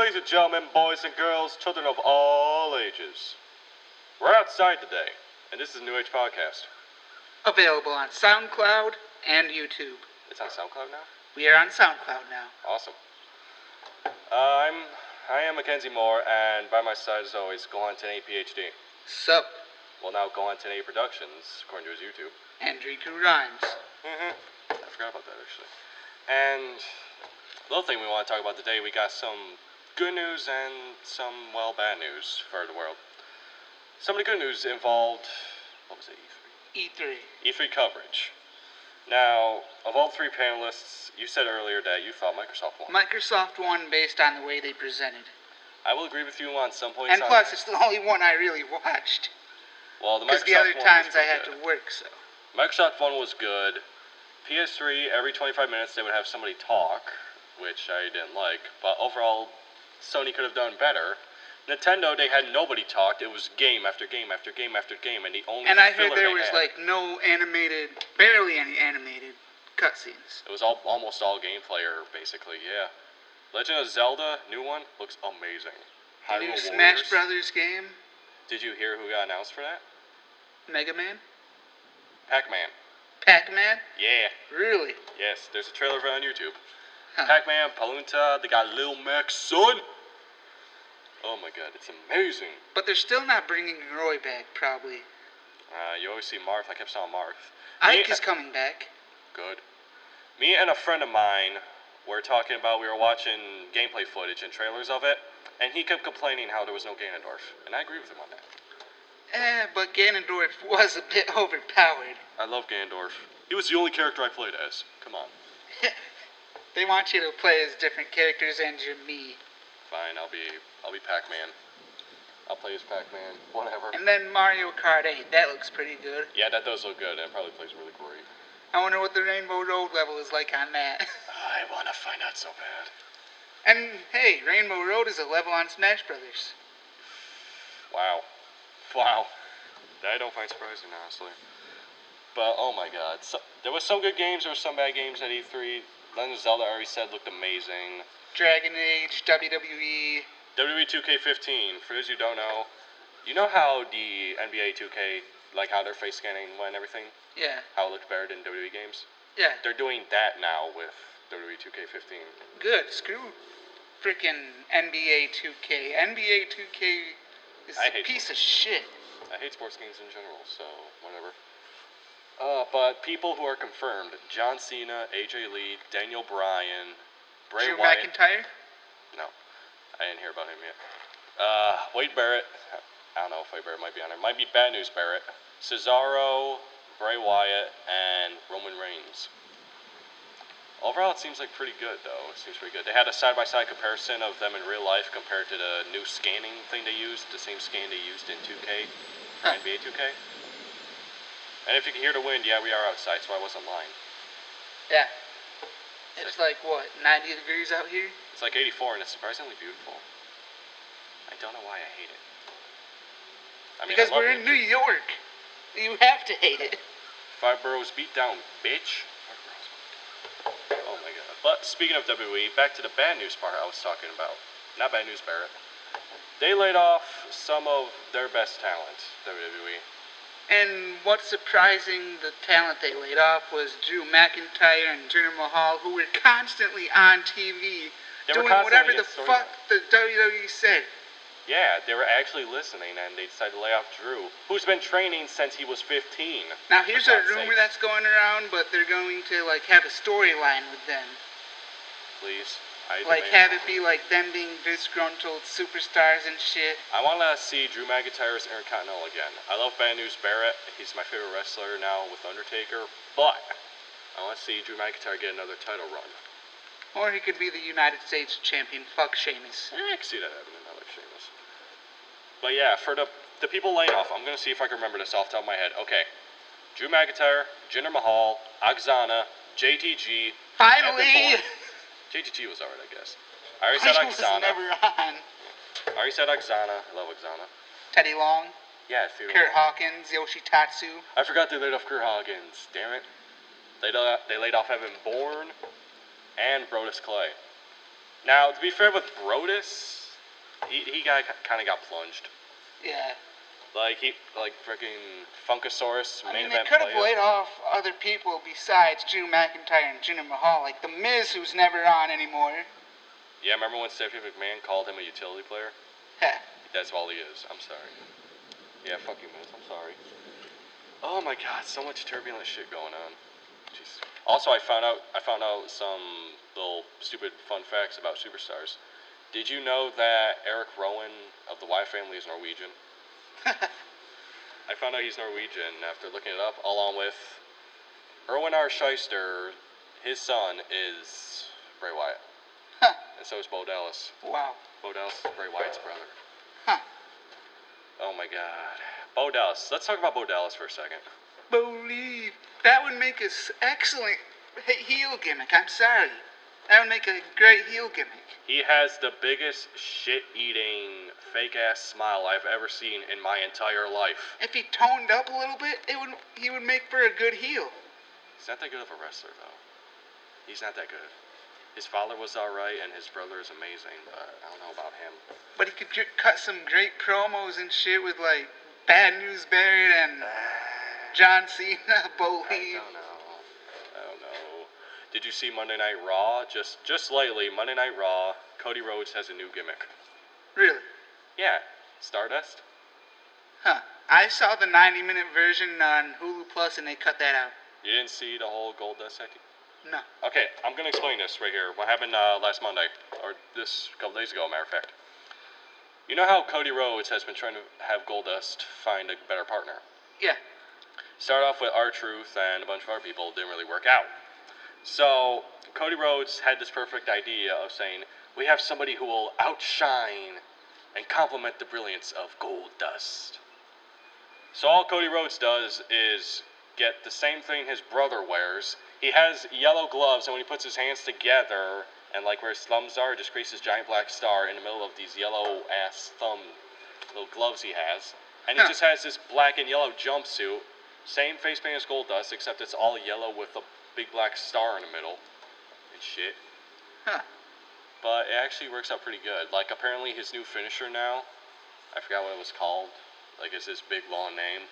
Ladies and gentlemen, boys and girls, children of all ages. We're outside today, and this is a New Age podcast. Available on SoundCloud and YouTube. It's on SoundCloud now? We are on SoundCloud now. Awesome. I am Mackenzie Moore, and by my side, as always, Galantine PhD. Sup? Well, now Galantine Productions, according to his YouTube. And Riku Rhymes. I forgot about that, actually. And the other thing we want to talk about today, we got some good news and some, well, bad news for the world. Some of the good news involved, what was it, E3. E3 coverage. Now, of all three panelists, you said earlier that you thought Microsoft won. Microsoft won based on the way they presented. I will agree with you on some points. And plus, it's the only one I really watched. Well, because the other times I had to work, so. Microsoft one was good. PS3, every 25 minutes they would have somebody talk, which I didn't like. But overall, Sony could have done better. Nintendo, they had nobody talked. It was game after game after game after game, and the only. And I heard there was no animated, barely any animated cutscenes. It was almost all gameplay, basically. Yeah. Legend of Zelda, new one, looks amazing. The new Smash Brothers game. Did you hear who got announced for that? Mega Man? Pac-Man. Pac-Man? Yeah. Really? Yes, there's a trailer of it on YouTube. Pac-Man, Palunta, they got Lil Mac's son. Oh my god, it's amazing. But they're still not bringing Roy back, probably. You always see Marth. I kept saying Marth. Ike is coming back. Good. Me and a friend of mine were talking about, we were watching gameplay footage and trailers of it, and he kept complaining how there was no Ganondorf. And I agree with him on that. But Ganondorf was a bit overpowered. I love Ganondorf. He was the only character I played as. Come on. They want you to play as different characters and you're me. Fine, I'll be Pac-Man. I'll play as Pac-Man. Whatever. And then Mario Kart 8. That looks pretty good. Yeah, that does look good, and it probably plays really great. I wonder what the Rainbow Road level is like on that. I want to find out so bad. And, hey, Rainbow Road is a level on Smash Brothers. Wow. That I don't find surprising, honestly. But, oh my god. So, there was some good games, there were some bad games at E3. Legend of Zelda, I already said, looked amazing. Dragon Age, WWE. WWE 2K15, for those who don't know, you know how the NBA 2K, like how their face scanning went and everything? Yeah. How it looked better than WWE games? Yeah. They're doing that now with WWE 2K15. Good. Screw frickin' NBA 2K. NBA 2K is a piece of shit. I hate sports games in general, so whatever. But people who are confirmed, John Cena, AJ Lee, Daniel Bryan, Bray Wyatt. Drew McIntyre? No, I didn't hear about him yet. Wade Barrett, I don't know if Wade Barrett might be on there. Might be Bad News Barrett. Cesaro, Bray Wyatt, and Roman Reigns. Overall, it seems like pretty good, though. It seems pretty good. They had a side-by-side comparison of them in real life compared to the new scanning thing they used, the same scan they used in 2K, NBA 2K. And if you can hear the wind, yeah, we are outside, so I wasn't lying. Yeah. It's like, what, 90 degrees out here? It's like 84, and it's surprisingly beautiful. I don't know why I hate it. Because we're in New York. You have to hate it. Five boroughs beat down, bitch. Oh my god. But speaking of WWE, back to the bad news part I was talking about. Not Bad News Barrett. They laid off some of their best talent, WWE. And what's surprising, the talent they laid off was Drew McIntyre and Jinder Mahal, who were constantly on TV doing whatever the fuck the WWE said. Yeah, they were actually listening, and they decided to lay off Drew, who's been training since he was 15. Now, here's a rumor that's going around, but they're going to, have a storyline with them. Please. Have it be like them being disgruntled superstars and shit. I want to see Drew McIntyre as Intercontinental again. I love Bad News Barrett. He's my favorite wrestler now with Undertaker. But I want to see Drew McIntyre get another title run. Or he could be the United States champion. Fuck Sheamus. I can see that happening. I like Sheamus. But yeah, for the people laying off, I'm going to see if I can remember this off the top of my head. Okay. Drew McIntyre, Jinder Mahal, Oksana, JTG. Finally! JTG was alright, I guess. I already said Oksana. Never on. I already said Oksana. I love Oksana. Teddy Long. Yeah, Kurt Hawkins, Yoshitatsu. I forgot they laid off Kurt Hawkins. Damn it. They laid off Evan Bourne and Brodus Clay. Now, to be fair with Brodus, he kind of got plunged. Yeah. Like freaking Funkasaurus. I mean, they could have laid off other people besides Drew McIntyre and Jinder Mahal, like The Miz, who's never on anymore. Yeah, remember when Stephanie McMahon called him a utility player? Yeah. That's all he is. I'm sorry. Yeah, fuck you, Miz. I'm sorry. Oh my God, so much turbulent shit going on. Jeez. Also, I found out some little stupid fun facts about superstars. Did you know that Eric Rowan of the Wyatt family is Norwegian? I found out he's Norwegian after looking it up, along with Erwin R. Shyster. His son is Bray Wyatt. Huh. And so is Bo Dallas. Wow. Bo Dallas is Bray Wyatt's brother. Huh. Oh my God. Bo Dallas. Let's talk about Bo Dallas for a second. Believe. That would make an excellent heel gimmick. I'm sorry. That would make a great heel gimmick. He has the biggest shit-eating, fake-ass smile I've ever seen in my entire life. If he toned up a little bit, he would make for a good heel. He's not that good of a wrestler, though. He's not that good. His father was alright, and his brother is amazing, but I don't know about him. But he could cut some great promos and shit with, like, Bad News Barrett and John Cena, believe. I don't know. Did you see Monday Night Raw? Just lately, Monday Night Raw, Cody Rhodes has a new gimmick. Really? Yeah. Stardust. Huh. I saw the 90-minute version on Hulu Plus, and they cut that out. You didn't see the whole Goldust acting? No. Okay, I'm going to explain this right here. What happened last Monday, or this couple days ago, matter of fact. You know how Cody Rhodes has been trying to have Goldust find a better partner? Yeah. Started off with R-Truth and a bunch of other people. Didn't really work out. So, Cody Rhodes had this perfect idea of saying, we have somebody who will outshine and complement the brilliance of Goldust. So all Cody Rhodes does is get the same thing his brother wears. He has yellow gloves, and when he puts his hands together, and like where his thumbs are, it just creates this giant black star in the middle of these yellow-ass thumb little gloves he has. And he just has this black and yellow jumpsuit, same face paint as Goldust, except it's all yellow with a big black star in the middle and shit. Huh. But it actually works out pretty good. Like, apparently his new finisher now, I forgot what it was called. Like, it's this big, long name.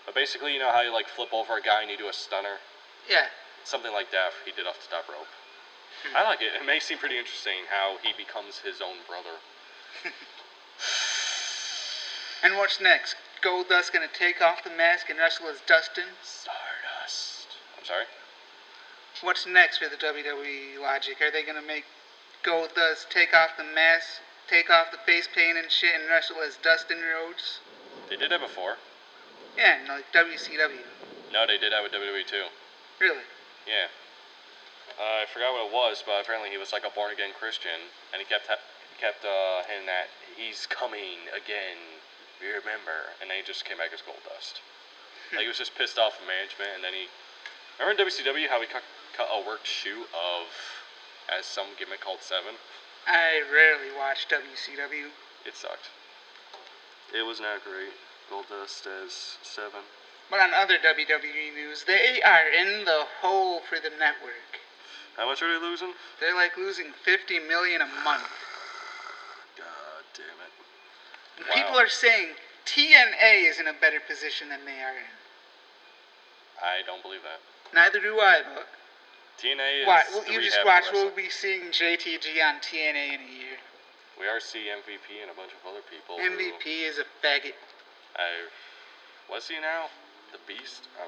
But basically, you know how you, like, flip over a guy and you do a stunner? Yeah. Something like that he did off the top rope. I like it. It may seem pretty interesting how he becomes his own brother. And what's next? Goldust gonna take off the mask and wrestle as Dustin? Stardust. I'm sorry? What's next for the WWE logic? Are they gonna make Goldust take off the mask, take off the face paint and shit, and wrestle as Dustin Rhodes? They did that before. Yeah, like WCW. No, they did that with WWE too. Really? Yeah. I forgot what it was, but apparently he was like a born-again Christian, and he kept hitting that, he's coming again, remember, and then he just came back as Goldust. Like, he was just pissed off with management, and then he... Remember in WCW how he cut a worked shoot as some gimmick called Seven? I rarely watch WCW. It sucked. It was not great. Goldust as Seven. But on other WWE news, they are in the hole for the network. How much are they losing? They're like losing $50 million a month. God damn it. And people are saying TNA is in a better position than they are in. I don't believe that. Neither do I, but... TNA is... What? Well, you just watch. We'll be seeing JTG on TNA in a year. We are seeing MVP and a bunch of other people. MVP is a faggot. Was he now? The Beast? I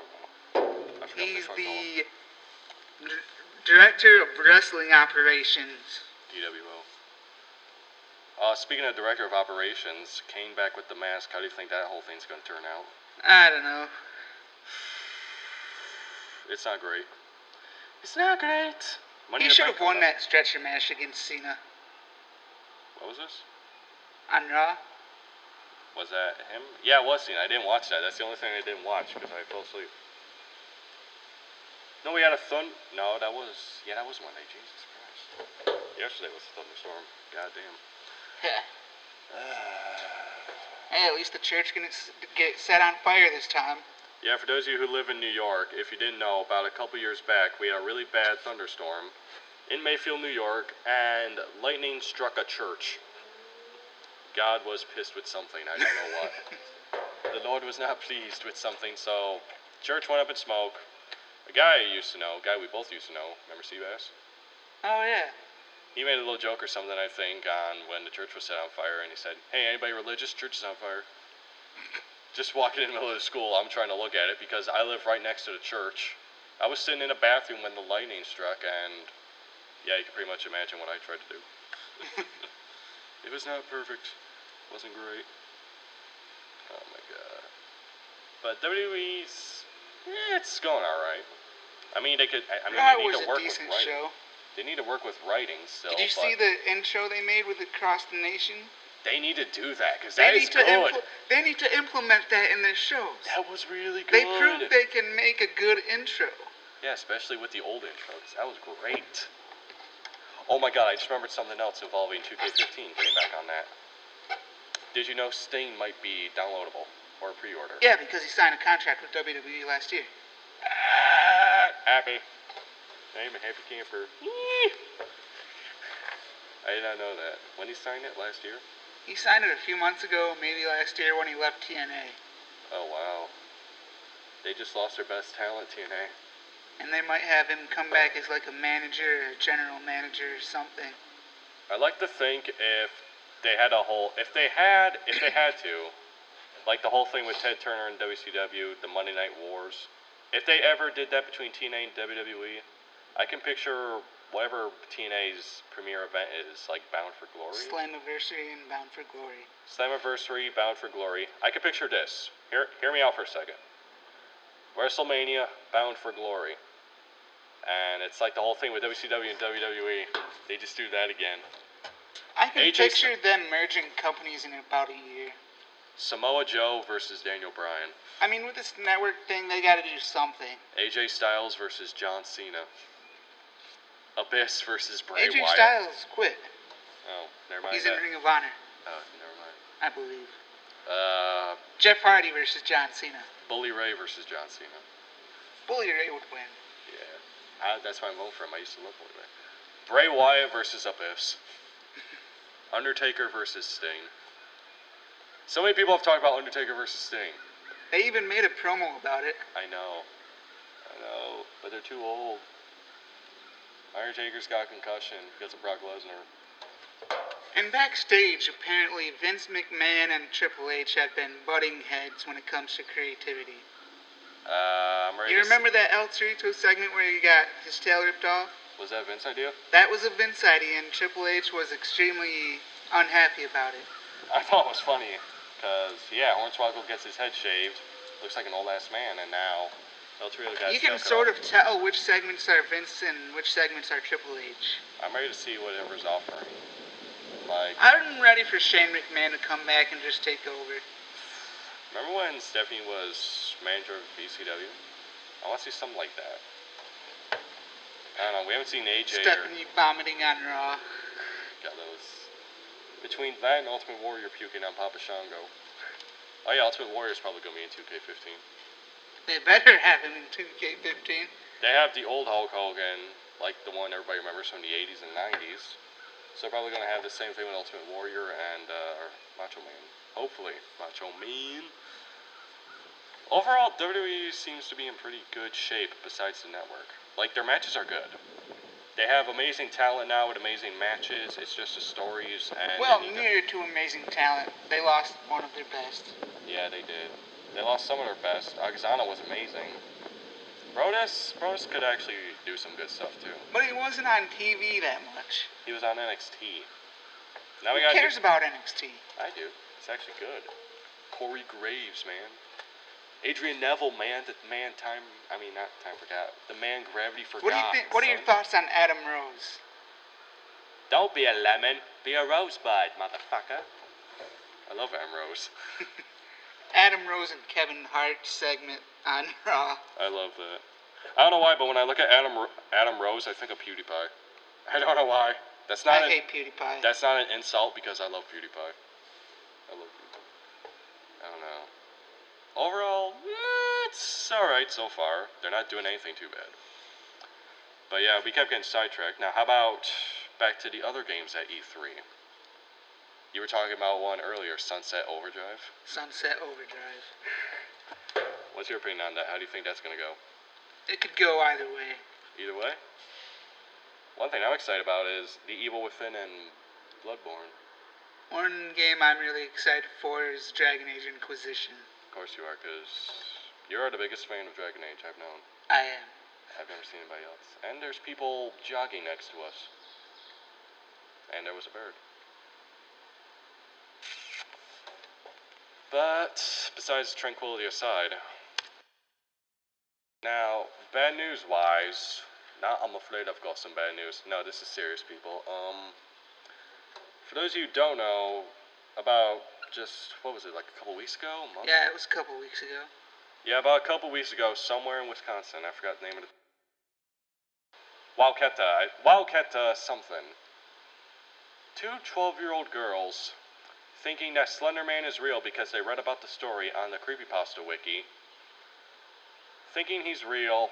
don't know. He's the Director of Wrestling Operations. DWO. Speaking of Director of Operations, Kane back with the mask. How do you think that whole thing's going to turn out? I don't know. It's not great. It's not great. He should have won that stretcher match against Cena. What was this? On Raw. Was that him? Yeah, it was Cena. I didn't watch that. That's the only thing I didn't watch because I fell asleep. No, we had a No, that was Monday. Jesus Christ. Yesterday was a thunderstorm. Goddamn. Hey, at least the church can get set on fire this time. Yeah, for those of you who live in New York, if you didn't know, about a couple years back, we had a really bad thunderstorm. in Mayfield, New York, and lightning struck a church. God was pissed with something. I don't know what. The Lord was not pleased with something, so church went up in smoke. A guy I used to know, a guy we both used to know, remember Seabass? Oh, yeah. He made a little joke or something, I think, on when the church was set on fire, and he said, "Hey, anybody religious? Church is on fire." Just walking in the middle of the school, I'm trying to look at it because I live right next to the church. I was sitting in a bathroom when the lightning struck, and yeah, you can pretty much imagine what I tried to do. It was not perfect. It wasn't great. Oh my god. But WWE's, it's going alright. I mean, they could. I mean, they need to work with writing. Show. They need to work with writing still. Did you see the intro they made with Across the Nation? They need to do that because that is good. They need to implement that in their shows. That was really good. They proved they can make a good intro. Yeah, especially with the old intros. That was great. Oh my god, I just remembered something else involving 2K15. Getting back on that. Did you know Sting might be downloadable or pre-order? Yeah, because he signed a contract with WWE last year. Happy. I'm a happy camper. I did not know that. When he signed it? Last year? He signed it a few months ago, maybe last year when he left TNA. Oh, wow. They just lost their best talent, TNA. And they might have him come back as like a manager, or a general manager or something. I'd like to think if they had to, like the whole thing with Ted Turner and WCW, the Monday Night Wars, if they ever did that between TNA and WWE, I can picture whatever TNA's premiere event is, like Bound for Glory. Slammiversary and Bound for Glory. Slammiversary, Bound for Glory. I can picture this. Hear me out for a second. WrestleMania, Bound for Glory. And it's like the whole thing with WCW and WWE. They just do that again. I can picture them merging companies in about a year. Samoa Joe versus Daniel Bryan. I mean, with this network thing, they gotta do something. AJ Styles versus John Cena. Abyss versus Bray Wyatt. AJ Styles quit. Oh, never mind. He's in Ring of Honor. Oh, never mind. I believe. Jeff Hardy versus John Cena. Bully Ray versus John Cena. Bully Ray would win. Yeah. That's why I'm voting for him. I used to love Bully Ray. Bray Wyatt versus Abyss. Undertaker versus Sting. So many people have talked about Undertaker versus Sting. They even made a promo about it. I know. But they're too old. Undertaker's got a concussion because of Brock Lesnar. And backstage, apparently, Vince McMahon and Triple H have been butting heads when it comes to creativity. I'm ready. You remember that El Torito segment where he got his tail ripped off? Was that Vince's idea? That was a Vince idea, and Triple H was extremely unhappy about it. I thought it was funny, because, yeah, Hornswoggle gets his head shaved, looks like an old-ass man, and now El Torito got his tail cut off. You can sort of tell which segments are Vince and which segments are Triple H. I'm ready to see whatever's offering. I'm ready for Shane McMahon to come back and just take over. Remember when Stephanie was manager of ECW? I want to see something like that. I don't know, we haven't seen AJ Stephanie vomiting on Raw. God, that was... Between that and Ultimate Warrior puking on Papa Shango. Oh yeah, Ultimate Warrior's probably going to be in 2K15. They better have him in 2K15. They have the old Hulk Hogan, like the one everybody remembers from the 80s and 90s. So they're probably going to have the same thing with Ultimate Warrior and Macho Man. Hopefully, Macho Man. Overall, WWE seems to be in pretty good shape besides the network. Like, their matches are good. They have amazing talent now with amazing matches. It's just the stories and... Well, near to amazing talent. They lost one of their best. Yeah, they did. They lost some of their best. Agzano was amazing. Brodus could actually do some good stuff, too. But he wasn't on TV that much. He was on NXT. Now Who cares about NXT? I do. It's actually good. Corey Graves, man. Adrian Neville, the man gravity forgot. What are your thoughts on Adam Rose? Don't be a lemon, be a rosebud, motherfucker. I love Adam Rose. Adam Rose and Kevin Hart segment on Raw. I love that. I don't know why, but when I look at Adam Rose, I think of PewDiePie. I don't know why. I hate PewDiePie. That's not an insult because I love PewDiePie. I love PewDiePie. I don't know. Overall, it's alright so far. They're not doing anything too bad. But yeah, we kept getting sidetracked. Now, how about back to the other games at E3? You were talking about one earlier, Sunset Overdrive. Sunset Overdrive. What's your opinion on that? How do you think that's going to go? It could go either way. Either way? One thing I'm excited about is The Evil Within and Bloodborne. One game I'm really excited for is Dragon Age Inquisition. Of course you are, because you are the biggest fan of Dragon Age I've known. I am. I've never seen anybody else. And there's people jogging next to us. And there was a bird. But, besides tranquility aside, now, bad news-wise, I'm afraid I've got some bad news. No, this is serious, people. For those of you who don't know, about just, what was it, like a couple weeks ago? A month? Yeah, it was a couple weeks ago. Yeah, about a couple weeks ago, somewhere in Wisconsin, I forgot the name of it. Wildcat something. Two 12-year-old girls, thinking that SlenderMan is real because they read about the story on the Creepypasta wiki. Thinking he's real,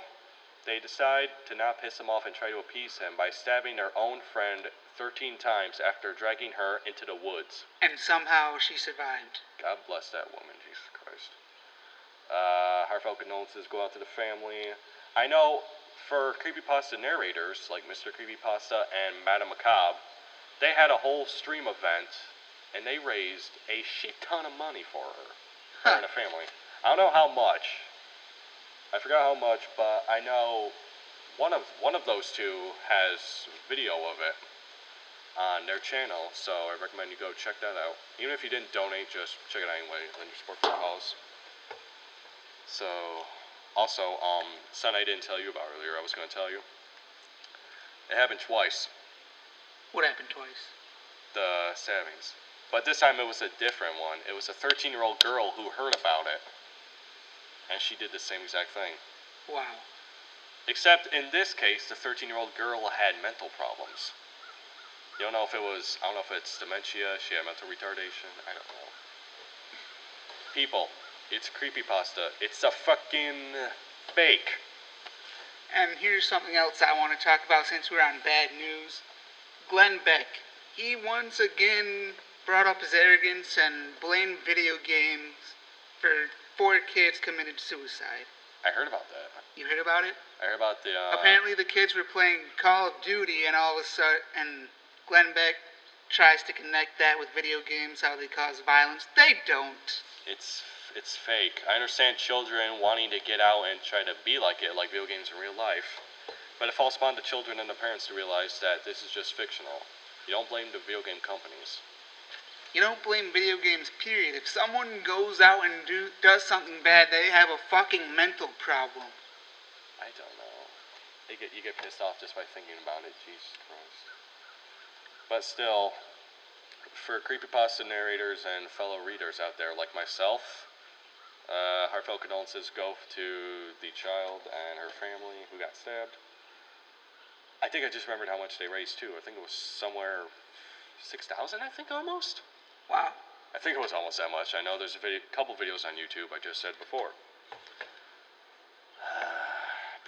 they decide to not piss him off and try to appease him by stabbing their own friend 13 times after dragging her into the woods. And somehow she survived. God bless that woman, Jesus Christ. Heartfelt condolences go out to the family. I know for Creepypasta narrators, like Mr. Creepypasta and Madame Macabre, they had a whole stream event, and they raised a shit ton of money for her and her family. I don't know how much. I forgot how much, but I know one of those two has video of it on their channel, so I recommend you go check that out. Even if you didn't donate, just check it out anyway, and support the cause. So, also, something I didn't tell you about earlier, I was going to tell you. It happened twice. What happened twice? The stabbings. But this time it was a different one. It was a 13-year-old girl who heard about it. And she did the same exact thing. Wow. Except in this case, the 13-year-old girl had mental problems. You don't know if it was, I don't know if it's dementia, she had mental retardation, I don't know. People, it's Creepypasta. It's a fucking fake. And here's something else I want to talk about since we're on bad news. Glenn Beck. He once again brought up his arrogance and blamed video games for 4 kids committed suicide. I heard about that. You heard about it? I heard about the, Apparently the kids were playing Call of Duty and all of a sudden, and Glenn Beck tries to connect that with video games, how they cause violence. They don't. It's fake. I understand children wanting to get out and try to be like it, like video games in real life. But it falls upon the children and the parents to realize that this is just fictional. You don't blame the video game companies. You don't blame video games, period. If someone goes out and does something bad, they have a fucking mental problem. I don't know. You get pissed off just by thinking about it. Jesus Christ. But still, for Creepypasta narrators and fellow readers out there like myself, heartfelt condolences go to the child and her family who got stabbed. I think I just remembered how much they raised too. I think it was somewhere 6,000, I think, almost. Wow. I think it was almost that much. I know there's a couple videos on YouTube, I just said before.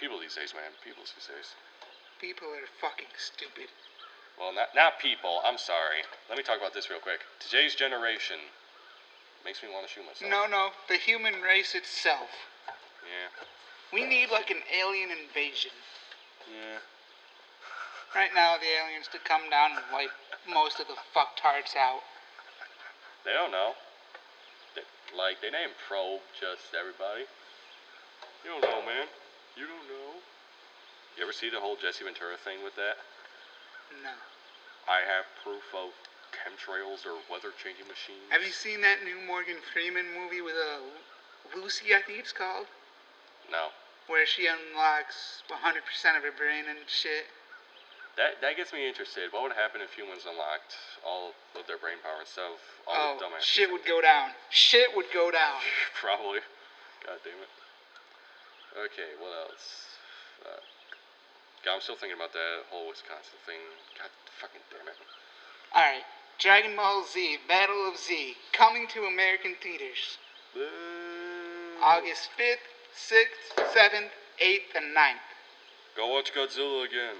People these days, man. People these days. People are fucking stupid. Well, not people. I'm sorry. Let me talk about this real quick. Today's generation makes me want to shoot myself. No. The human race itself. Yeah. We need like an alien invasion. Yeah. Right now, the aliens to come down and wipe most of the fucktards out. They don't know. They didn't probe just everybody. You don't know, man. You don't know. You ever see the whole Jesse Ventura thing with that? No. I have proof of chemtrails or weather-changing machines. Have you seen that new Morgan Freeman movie with Lucy, I think it's called? No. Where she unlocks 100% of her brain and shit. That gets me interested. What would happen if humans unlocked all of their brain power instead of all the dumbass? Shit would go down. Shit would go down. Probably. God damn it. Okay, what else? God, I'm still thinking about that whole Wisconsin thing. God fucking damn it. Alright. Dragon Ball Z, Battle of Z, coming to American theaters. August 5th, 6th, 7th, 8th, and 9th. Go watch Godzilla again.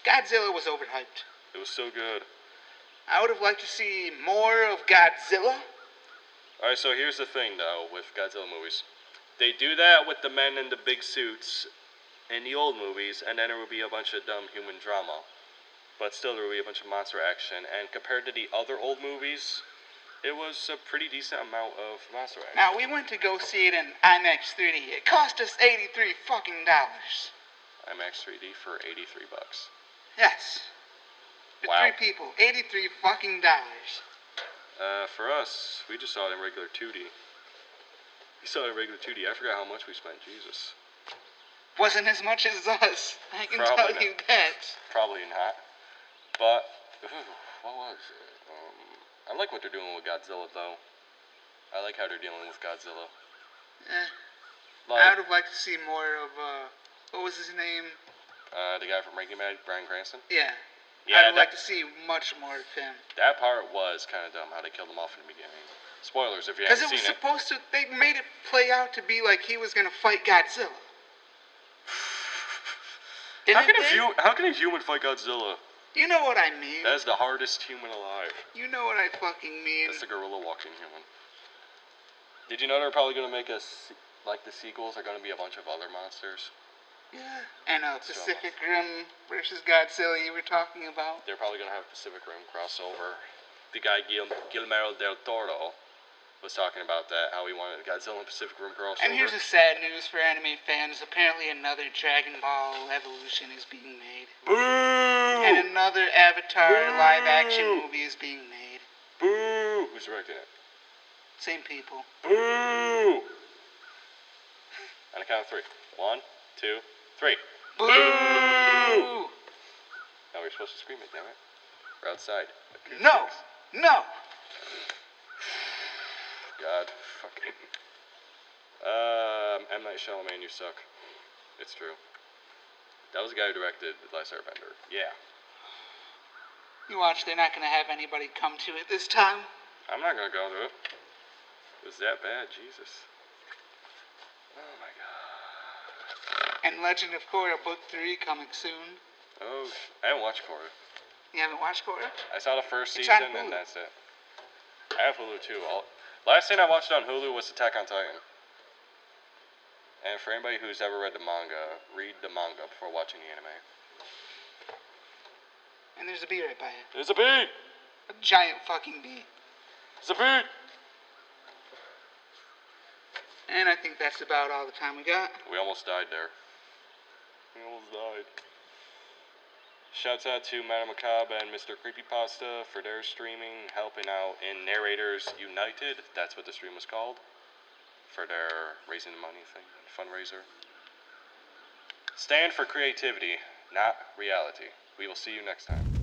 Godzilla was overhyped. It was so good. I would have liked to see more of Godzilla. Alright, so here's the thing, though, with Godzilla movies. They do that with the men in the big suits in the old movies, and then there will be a bunch of dumb human drama. But still, there will be a bunch of monster action, and compared to the other old movies, it was a pretty decent amount of monster action. Now, we went to go see it in IMAX 3D. It cost us $83 fucking dollars. IMAX 3D for $83 bucks. Yes. For wow. 3 people, $83 fucking dollars. For us, we just saw it in regular 2D. We saw it in regular 2D. I forgot how much we spent. Jesus. Wasn't as much as us. I can tell you that. Probably not. But, what was it? I like what they're doing with Godzilla, though. I like how they're dealing with Godzilla. I would have liked to see more of, what was his name? The guy from Breaking Bad, Bryan Cranston? Yeah. I would like to see much more of him. That part was kind of dumb, how they killed him off in the beginning. Spoilers if you haven't seen it. Because it was supposed to, they made it play out to be like he was going to fight Godzilla. How can a human fight Godzilla? You know what I mean. That's the hardest human alive. You know what I fucking mean. That's the gorilla walking human. Did you know they're probably going to make like the sequels are going to be a bunch of other monsters? Yeah. And Pacific Rim versus Godzilla you were talking about. They're probably going to have Pacific Rim crossover. The guy Guillermo del Toro was talking about that, how he wanted Godzilla and Pacific Rim crossover. And here's the sad news for anime fans. Apparently another Dragon Ball Evolution is being made. Boo! And another Avatar live-action movie is being made. Boo! Who's directing it? Same people. Boo! On a count of 3. 1, 2, 3. Boo! Now we're supposed to scream it, damn it. We're outside. No! No! God, fucking. M. Night Shyamalan, you suck. It's true. That was the guy who directed The Last Airbender. Yeah. You watch, they're not going to have anybody come to it this time. I'm not going to go to it. It was that bad, Jesus. Oh my God. And Legend of Korra Book 3 coming soon. Oh, I haven't watched Korra. You haven't watched Korra? I saw the first season and that's it. I have Hulu too. Last thing I watched on Hulu was Attack on Titan. And for anybody who's ever read the manga, read the manga before watching the anime. And there's a bee right by it. There's a bee! A giant fucking bee. There's a bee! And I think that's about all the time we got. We almost died there. We almost died. Shouts out to Madame Macabre and Mr. Creepypasta for their streaming, helping out in Narrators United. That's what the stream was called. For their raising the money thing, fundraiser. Stand for creativity, not reality. We will see you next time.